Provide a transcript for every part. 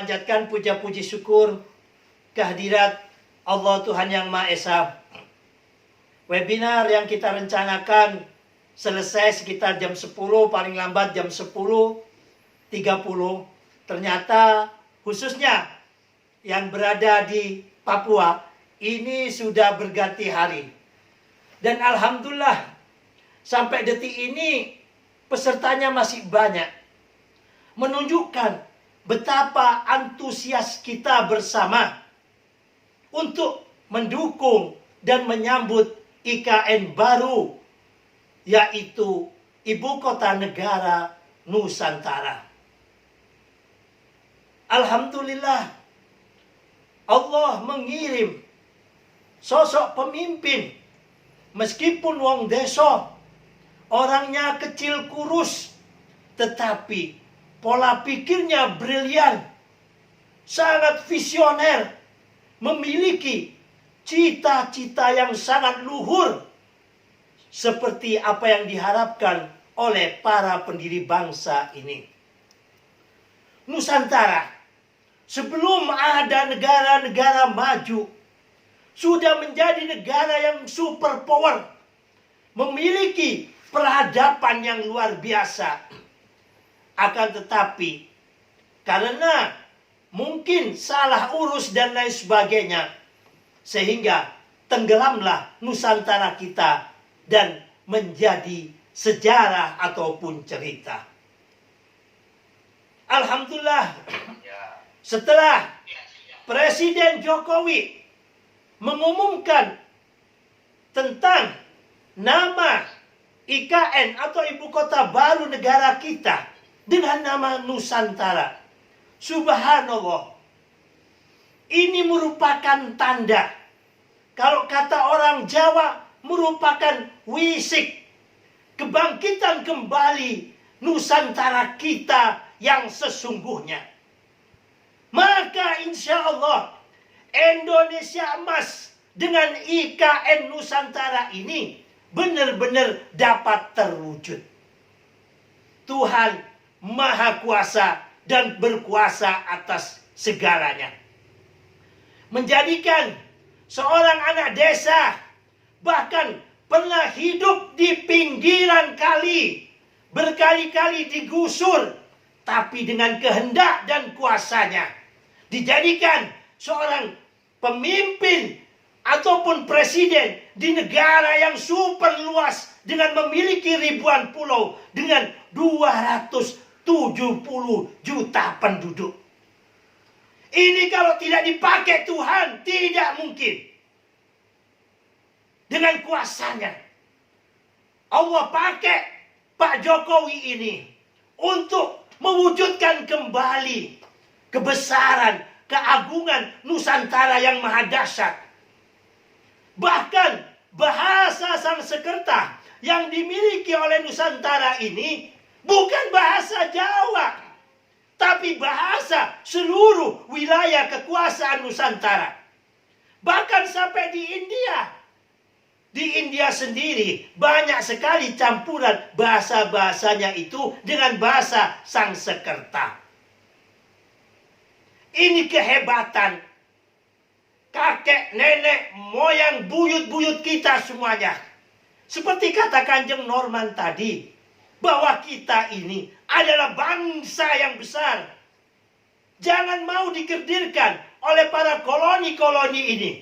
Panjatkan puja puji syukur kehadirat Allah Tuhan Yang Maha Esa. Webinar yang kita rencanakan selesai sekitar jam 10, paling lambat jam 10.30. Ternyata khususnya yang berada di Papua ini sudah berganti hari. Dan alhamdulillah sampai detik ini pesertanya masih banyak. Menunjukkan betapa antusias kita bersama untuk mendukung dan menyambut IKN baru, yaitu Ibu Kota Negara Nusantara. Alhamdulillah, Allah mengirim sosok pemimpin, meskipun wong deso, orangnya kecil kurus, tetapi pola pikirnya brilian, sangat visioner, memiliki cita-cita yang sangat luhur, seperti apa yang diharapkan oleh para pendiri bangsa ini. Nusantara, sebelum ada negara-negara maju, sudah menjadi negara yang superpower, memiliki peradaban yang luar biasa. Akan tetapi, karena mungkin salah urus dan lain sebagainya, sehingga tenggelamlah Nusantara kita dan menjadi sejarah ataupun cerita. Alhamdulillah, setelah Presiden Jokowi mengumumkan tentang nama IKN atau Ibu Kota Baru negara kita dengan nama Nusantara, subhanallah, ini merupakan tanda, kalau kata orang Jawa, merupakan wisik kebangkitan kembali Nusantara kita yang sesungguhnya. Maka insya Allah Indonesia emas dengan IKN Nusantara ini benar-benar dapat terwujud. Tuhan Maha Kuasa dan berkuasa atas segalanya. Menjadikan seorang anak desa, bahkan pernah hidup di pinggiran kali, berkali-kali digusur, tapi dengan kehendak dan kuasanya, dijadikan seorang pemimpin ataupun presiden di negara yang super luas dengan memiliki ribuan pulau dengan 270 juta penduduk. Ini kalau tidak dipakai Tuhan, tidak mungkin. Dengan kuasanya, Allah pakai Pak Jokowi ini untuk mewujudkan kembali kebesaran, keagungan Nusantara yang maha dahsyat. Bahkan bahasa Sanskerta yang dimiliki oleh Nusantara ini bukan bahasa Jawa, tapi bahasa seluruh wilayah kekuasaan Nusantara. Bahkan sampai di India sendiri banyak sekali campuran bahasa-bahasanya itu dengan bahasa Sanskerta. Ini kehebatan kakek, nenek, moyang, buyut-buyut kita semuanya. Seperti kata Kanjeng Norman tadi, bahwa kita ini adalah bangsa yang besar. Jangan mau dikerdilkan oleh para koloni-koloni ini.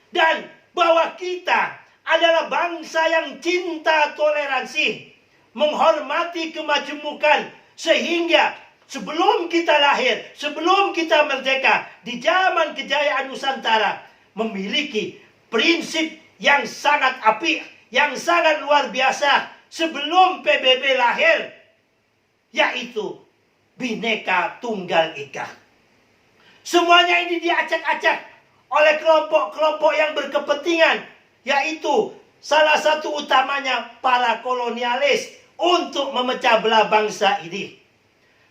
Dan bahwa kita adalah bangsa yang cinta toleransi, menghormati kemajemukan, sehingga sebelum kita lahir, sebelum kita merdeka, di zaman kejayaan Nusantara, memiliki prinsip yang sangat apik, yang sangat luar biasa, sebelum PBB lahir, yaitu Bhinneka Tunggal Ika. Semuanya ini diacak-acak oleh kelompok-kelompok yang berkepentingan, yaitu salah satu utamanya para kolonialis, untuk memecah belah bangsa ini.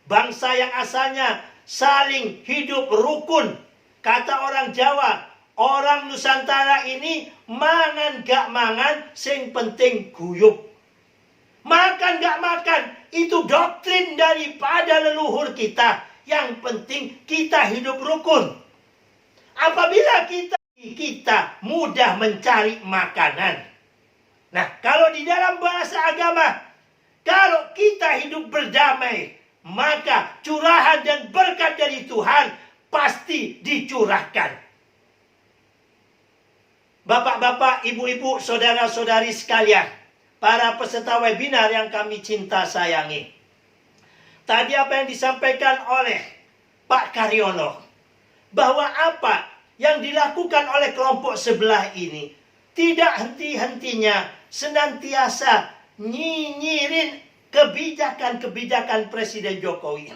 Bangsa yang asalnya saling hidup rukun. Kata orang Jawa, orang Nusantara ini mangan gak mangan, sing penting guyup. Makan gak makan, itu doktrin daripada leluhur kita Yang penting kita hidup rukun. Apabila kita mudah mencari makanan. Nah, kalau di dalam bahasa agama, kalau kita hidup berdamai, maka curahan dan berkat dari Tuhan pasti dicurahkan. Bapak-bapak, ibu-ibu, saudara-saudari sekalian, para peserta webinar yang kami cinta sayangi. Tadi apa yang disampaikan oleh Pak Karyono, bahwa apa yang dilakukan oleh kelompok sebelah ini tidak henti-hentinya senantiasa nyinyirin kebijakan-kebijakan Presiden Jokowi.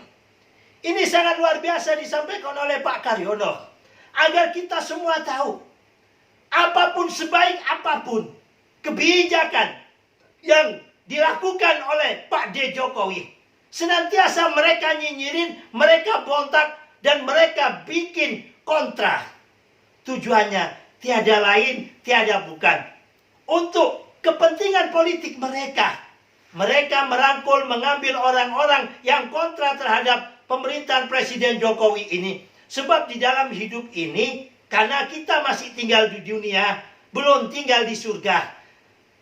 Ini sangat luar biasa disampaikan oleh Pak Karyono, agar kita semua tahu, apapun sebaik apapun kebijakan yang dilakukan oleh Pak D. Jokowi, senantiasa mereka nyinyirin, mereka bontak, dan mereka bikin kontra. Tujuannya tiada lain, tiada bukan, untuk kepentingan politik mereka. Mereka merangkul, mengambil orang-orang yang kontra terhadap pemerintahan Presiden Jokowi ini. Sebab di dalam hidup ini, karena kita masih tinggal di dunia, belum tinggal di surga.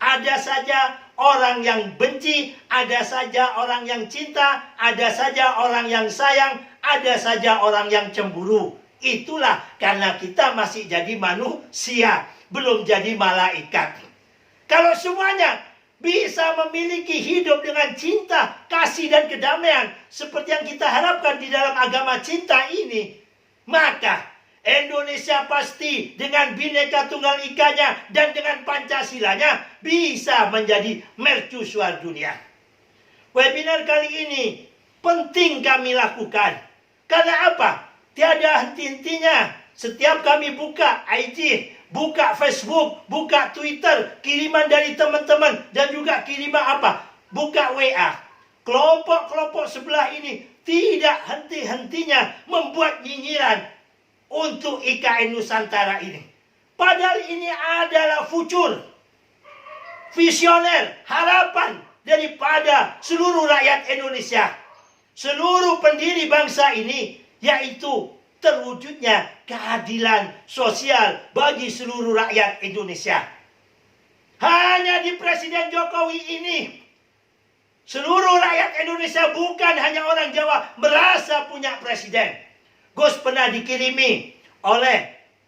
Ada saja orang yang benci, ada saja orang yang cinta, ada saja orang yang sayang, ada saja orang yang cemburu. Itulah karena kita masih jadi manusia, belum jadi malaikat. Kalau semuanya bisa memiliki hidup dengan cinta, kasih, dan kedamaian seperti yang kita harapkan di dalam agama cinta ini, maka Indonesia pasti dengan Bhinneka Tunggal Ikanya dan dengan Pancasilanya bisa menjadi mercusuar dunia. Webinar kali ini penting kami lakukan. Karena apa? Tiada henti-hentinya. Setiap kami buka IG, buka Facebook, buka Twitter, kiriman dari teman-teman, dan juga kiriman apa? Buka WA. Kelompok-kelompok sebelah ini tidak henti-hentinya membuat nyinyiran untuk IKN Nusantara ini. Padahal ini adalah futur, visioner, harapan daripada seluruh rakyat Indonesia, seluruh pendiri bangsa ini, yaitu terwujudnya keadilan sosial bagi seluruh rakyat Indonesia. Hanya di Presiden Jokowi ini, seluruh rakyat Indonesia, bukan hanya orang Jawa, merasa punya presiden. Gus pernah dikirimi oleh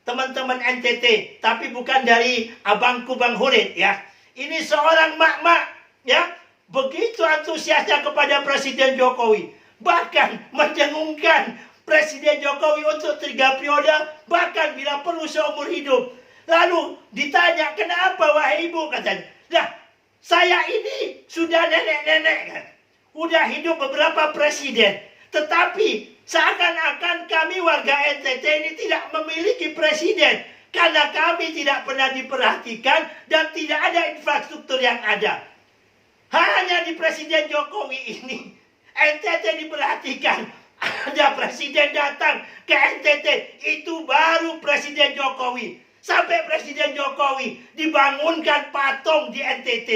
teman-teman NTT, tapi bukan dari abangku Bang Hurid ya. Ini seorang mak-mak ya, begitu antusiasnya kepada Presiden Jokowi, bahkan mendengungkan Presiden Jokowi untuk 3 periode, bahkan bila perlu seumur hidup. Lalu ditanya, kenapa wahai ibu, katanya. Nah, saya ini sudah nenek-nenek kan, udah hidup beberapa presiden, tetapi seakan-akan kami warga NTT ini tidak memiliki presiden, karena kami tidak pernah diperhatikan dan tidak ada infrastruktur yang ada. Hanya di Presiden Jokowi ini NTT diperhatikan. Ada presiden datang ke NTT, itu baru Presiden Jokowi. Sampai Presiden Jokowi dibangunkan patung di NTT.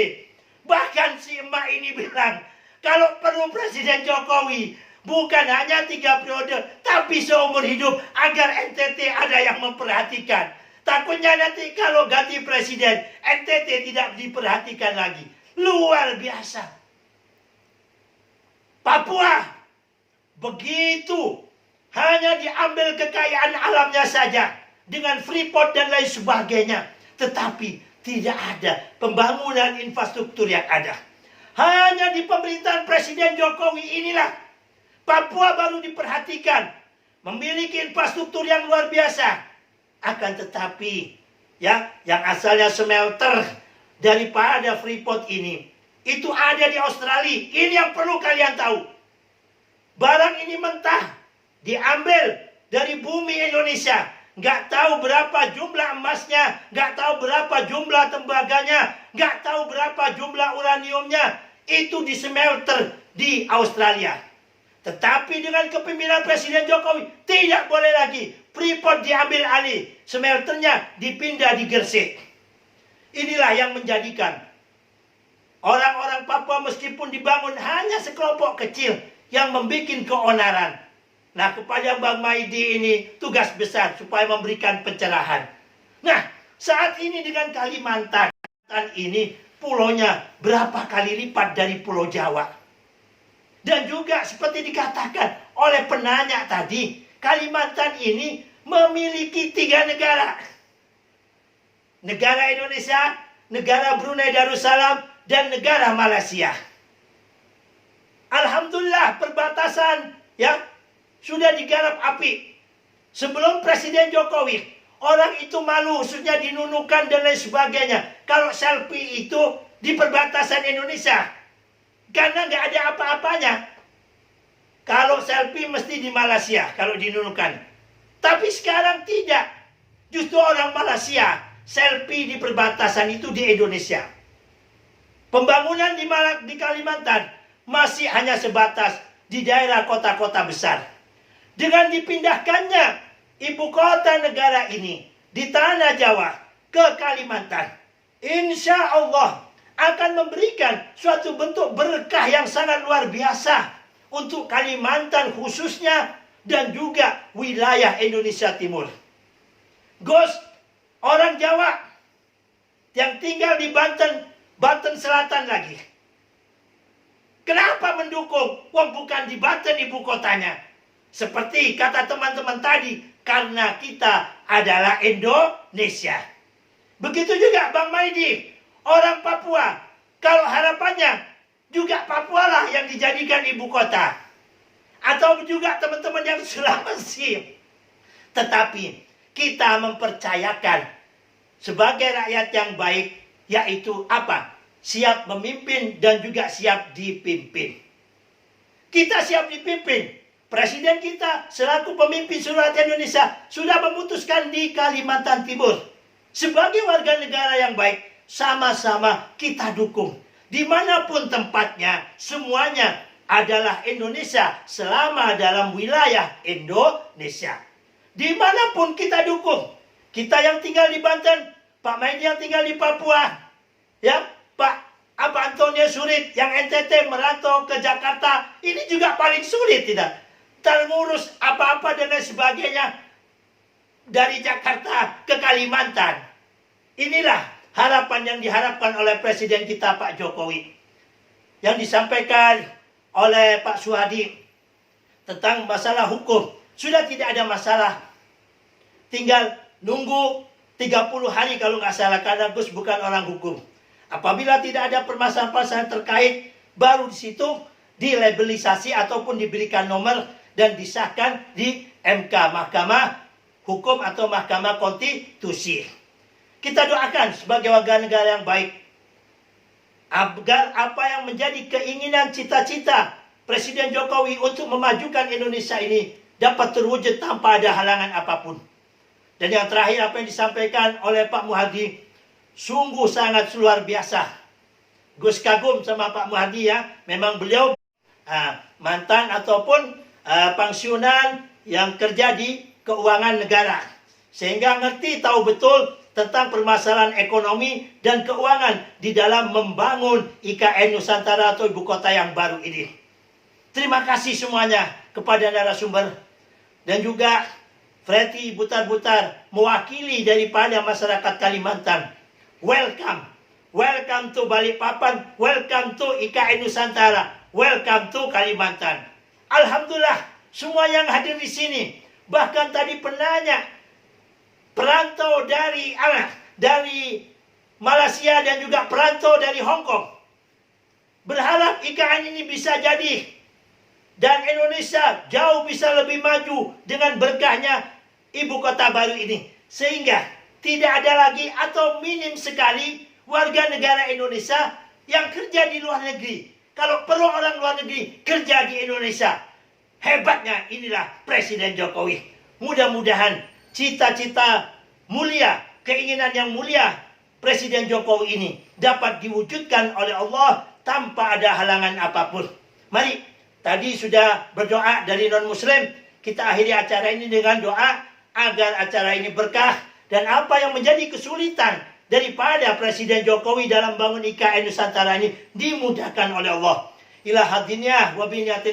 Bahkan si emak ini bilang, kalau perlu Presiden Jokowi bukan hanya 3 periode, tapi seumur hidup, agar NTT ada yang memperhatikan. Takutnya nanti kalau ganti presiden, NTT tidak diperhatikan lagi. Luar biasa. Papua begitu, hanya diambil kekayaan alamnya saja dengan Freeport dan lain sebagainya, tetapi tidak ada pembangunan infrastruktur yang ada. Hanya di pemerintahan Presiden Jokowi inilah Papua baru diperhatikan, memiliki infrastruktur yang luar biasa. Akan tetapi ya, yang asalnya smelter daripada Freeport ini, itu ada di Australia. Ini yang perlu kalian tahu. Barang ini mentah, diambil dari bumi Indonesia. Nggak tahu berapa jumlah emasnya, nggak tahu berapa jumlah tembaganya, nggak tahu berapa jumlah uraniumnya. Itu di smelter di Australia. Tetapi dengan kepemimpinan Presiden Jokowi, tidak boleh lagi. Freeport diambil alih, smelternya dipindah di Gresik. Inilah yang menjadikan orang-orang Papua meskipun dibangun hanya sekelompok kecil yang membuat keonaran. Nah, kepada Bang Maidi ini tugas besar supaya memberikan pencerahan. Nah, saat ini dengan Kalimantan ini pulaunya berapa kali lipat dari Pulau Jawa. Dan juga seperti dikatakan oleh penanya tadi, Kalimantan ini memiliki 3 negara. Negara Indonesia, negara Brunei Darussalam, dan negara Malaysia. Alhamdulillah perbatasan ya sudah digarap api. Sebelum Presiden Jokowi, orang itu malu, khususnya di Nunukan dan lain sebagainya, kalau selfie itu di perbatasan Indonesia. Karena nggak ada apa-apanya. Kalau selfie mesti di Malaysia, kalau di Nunukan. Tapi sekarang tidak. Justru orang Malaysia selfie di perbatasan itu di Indonesia. Pembangunan di Kalimantan masih hanya sebatas di daerah kota-kota besar. Dengan dipindahkannya ibu kota negara ini di tanah Jawa ke Kalimantan, insya Allah akan memberikan suatu bentuk berkah yang sangat luar biasa untuk Kalimantan khususnya dan juga wilayah Indonesia Timur. Gus, orang Jawa yang tinggal di Banten Selatan lagi, kenapa mendukung? Wong bukan di Banten ibu kotanya. Seperti kata teman-teman tadi, karena kita adalah Indonesia. Begitu juga Bang Maidi, orang Papua. Kalau harapannya juga Papua lah yang dijadikan ibu kota. Atau juga teman-teman yang Sulawesi. Tetapi kita mempercayakan sebagai rakyat yang baik, yaitu apa? Siap memimpin dan juga siap dipimpin. Kita siap dipimpin. Presiden kita selaku pemimpin seluruh rakyat Indonesia sudah memutuskan di Kalimantan Timur. Sebagai warga negara yang baik, sama-sama kita dukung. Dimanapun tempatnya, semuanya adalah Indonesia selama dalam wilayah Indonesia. Dimanapun kita dukung. Kita yang tinggal di Banten, Pak Maidi yang tinggal di Papua, ya, Pak Antonio Surit yang NTT merantau ke Jakarta, ini juga paling sulit tidak? Ngurus apa-apa dan lain sebagainya dari Jakarta ke Kalimantan. Inilah harapan yang diharapkan oleh Presiden kita Pak Jokowi. Yang disampaikan oleh Pak Suhadi tentang masalah hukum. Sudah tidak ada masalah. Tinggal nunggu 30 hari kalau nggak salah, karena Gus bukan orang hukum. Apabila tidak ada permasalahan terkait, baru di situ dilabelisasi ataupun diberikan nomor dan disahkan di MK, Mahkamah Hukum atau Mahkamah Konstitusi. Kita doakan sebagai warga negara yang baik, agar apa yang menjadi keinginan cita-cita Presiden Jokowi untuk memajukan Indonesia ini dapat terwujud tanpa ada halangan apapun. Dan yang terakhir, apa yang disampaikan oleh Pak Muhadi, sungguh sangat luar biasa. Gus kagum sama Pak Muhadi ya. Memang beliau mantan ataupun pensiunan yang kerja di keuangan negara. Sehingga ngerti, tahu betul tentang permasalahan ekonomi dan keuangan di dalam membangun IKN Nusantara atau ibu kota yang baru ini. Terima kasih semuanya kepada narasumber. Dan juga Freddy Butar-Butar mewakili daripada masyarakat Kalimantan. Welcome. Welcome to Balikpapan. Welcome to IKN Nusantara. Welcome to Kalimantan. Alhamdulillah, semua yang hadir di sini, bahkan tadi penanya, perantau dari Malaysia dan juga perantau dari Hong Kong, berharap IKN ini bisa jadi dan Indonesia jauh bisa lebih maju dengan berkahnya ibu kota baru ini, sehingga tidak ada lagi atau minim sekali warga negara Indonesia yang kerja di luar negeri. Kalau perlu orang luar negeri kerja di Indonesia. Hebatnya inilah Presiden Jokowi. Mudah-mudahan cita-cita mulia, keinginan yang mulia Presiden Jokowi ini dapat diwujudkan oleh Allah tanpa ada halangan apapun. Mari, tadi sudah berdoa dari non-muslim. Kita akhiri acara ini dengan doa agar acara ini berkah. Dan apa yang menjadi kesulitan daripada Presiden Jokowi dalam bangun IKN Nusantara ini dimudahkan oleh Allah. Ila hadinnya wa biniyatin